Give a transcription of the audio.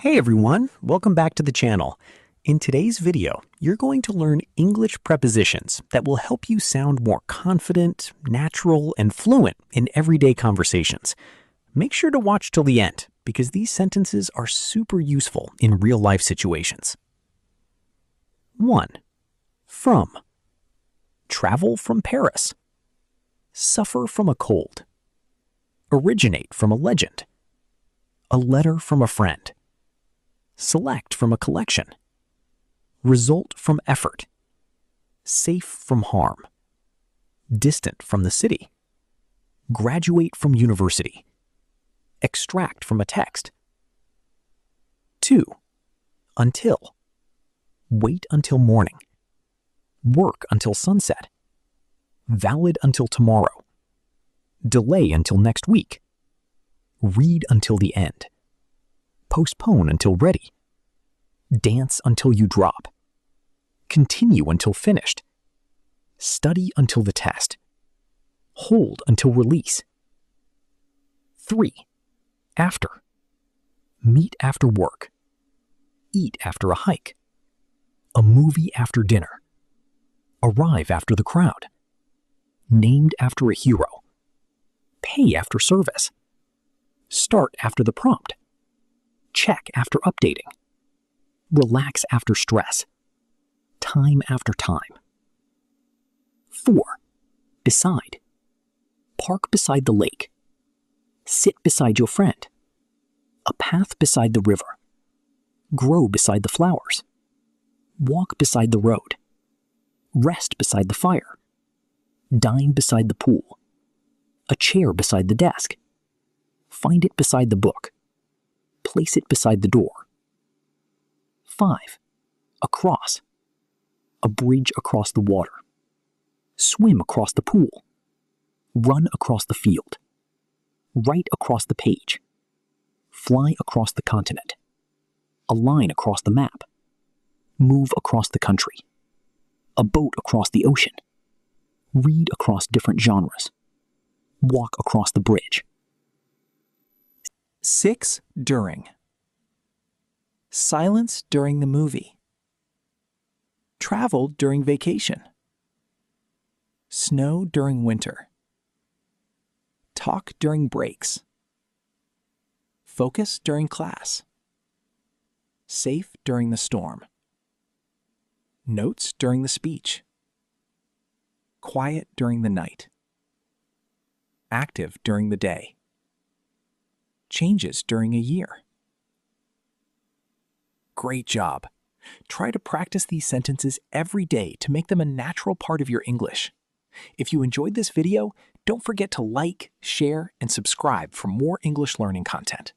Hey everyone, welcome back to the channel. In today's video, you're going to learn English prepositions that will help you sound more confident, natural, and fluent in everyday conversations. Make sure to watch till the end because these sentences are super useful in real-life situations. 1. From. Travel from Paris. Suffer from a cold. Originate from a legend. A letter from a friend. Select from a collection. Result from effort. Safe from harm. Distant from the city. Graduate from university. Extract from a text. 2. Until. Wait until morning. Work until sunset. Valid until tomorrow. Delay until next week. Read until the end. Postpone until ready. Dance until you drop. Continue until finished. Study until the test. Hold until release. 3. After. Meet after work. Eat after a hike. A movie after dinner. Arrive after the crowd. Named after a hero. Pay after service. Start after the prompt. Check after updating. Relax after stress. Time after time. 4. Beside. Park beside the lake. Sit beside your friend. A path beside the river. Grow beside the flowers. Walk beside the road. Rest beside the fire. Dine beside the pool. A chair beside the desk. Find it beside the book. Place it beside the door. 5. Across. A bridge across the water. Swim across the pool. Run across the field. Write across the page. Fly across the continent. A line across the map. Move across the country. A boat across the ocean. Read across different genres. Walk across the bridge. 6. During. Silence during the movie. Travel during vacation. Snow during winter. Talk during breaks. Focus during class. Safe during the storm. Notes during the speech. Quiet during the night. Active during the day. Changes during a year. Great job! Try to practice these sentences every day to make them a natural part of your English. If you enjoyed this video, don't forget to like, share, and subscribe for more English learning content.